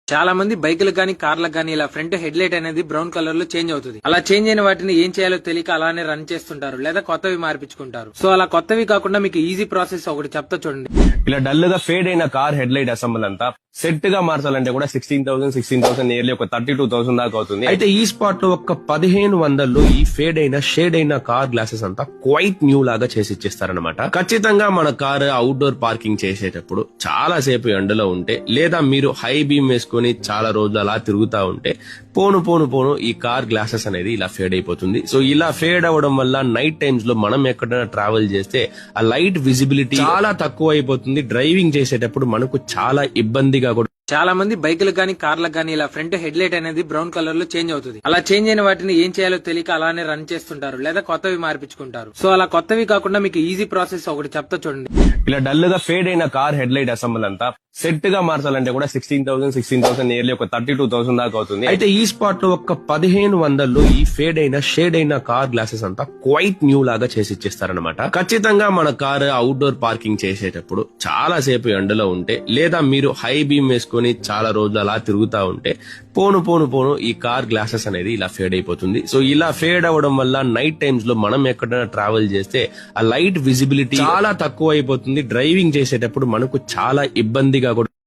చాలా మంది బైకులకు గానీ కార్లకు గానీ ఇలా ఫ్రంట్ హెడ్ లైట్ అనేది బ్రౌన్ కలర్ లో చేంజ్ అవుతుంది. అలా చేంజ్ అయిన వాటిని ఏం చేయాలో తెలియక అలానే రన్ చేస్తుంటారు లేదా కొత్తవి మార్పించుకుంటారు. సో అలా కొత్తవి కాకుండా మీకు ఈజీ ప్రాసెస్ ఒకటి చెప్తా చూడండి. ఇలా డల్ గా ఫేడ్ అయిన కార్ హెడ్ లైట్ అసెంబుల్ అంతా సెట్ గా మార్చాలంటే కూడా 16,000 నియర్లీ ఒక 32,000 దాకా అవుతుంది. అయితే ఈ స్పాట్ లో ఒక 1,500 ఈ ఫేడ్ అయిన షేడ్ అయిన కార్ గ్లాసెస్ అంతా క్వైట్ న్యూ లాగా చేసి ఇచ్చేస్తారనమాట. ఖచ్చితంగా మన కార్ అవుట్డోర్ పార్కింగ్ చేసేటప్పుడు చాలా సేపు ఎండలో ఉంటే లేదా మీరు హై బీమ్ వేసుకుని చాలా రోజులు అలా తిరుగుతా ఉంటే పోను ఈ కార్ గ్లాసెస్ అనేది ఇలా ఫేడ్ అయిపోతుంది. సో ఇలా ఫేడ్ అవ్వడం వల్ల నైట్ టైమ్స్ లో మనం ఎక్కడైనా ట్రావెల్ చేస్తే ఆ లైట్ విజిబిలిటీ చాలా తక్కువ అయిపోతుంది. డ్రైవింగ్ చేసేటప్పుడు మనకు చాలా ఇబ్బందిగా కూడా. చాలా మంది బైకులకు గానీ కార్లకు గానీ ఇలా ఫ్రంట్ హెడ్ లైట్ అనేది బ్రౌన్ కలర్ లో చేంజ్ అవుతుంది. అలా చేంజ్ అయిన వాటిని ఏం చేయాలో తెలియక అలానే రన్ చేస్తుంటారు లేదా కొత్తవి మార్పించుకుంటారు. సో అలా కొత్తవి కాకుండా మీకు ఈజీ ప్రాసెస్ ఒకటి చెప్తా చూడండి. ఇలా డల్ గా ఫేడ్ అయిన కార్ హెడ్ లైట్ అసెంబుల్ అంతా సెట్ గా మార్చాలంటే కూడా 16,000 నియర్లీ ఒక 32,000 దాకా అవుతుంది. అయితే ఈ స్పాట్ లో ఒక 1,500 ఈ ఫేడ్ అయిన షేడ్ అయిన కార్ గ్లాసెస్ అంతా క్వైట్ న్యూ లాగా చేసి ఇచ్చేస్తారనమాట. ఖచ్చితంగా మన కార్ అవుట్డోర్ పార్కింగ్ చేసేటప్పుడు చాలా సేపు ఎండలో ఉంటే లేదా మీరు హై బీమ్ వేసుకుని చాలా రోజులు అలా తిరుగుతా ఉంటే పోను ఈ కార్ గ్లాసెస్ అనేది ఇలా ఫేడ్ అయిపోతుంది. సో ఇలా ఫేడ్ అవ్వడం వల్ల నైట్ టైమ్స్ లో మనం ఎక్కడైనా ట్రావెల్ చేస్తే ఆ లైట్ విజిబిలిటీ చాలా తక్కువ అయిపోతుంది. డ్రైవింగ్ చేసేటప్పుడు మనకు చాలా ఇబ్బందిగా కూడా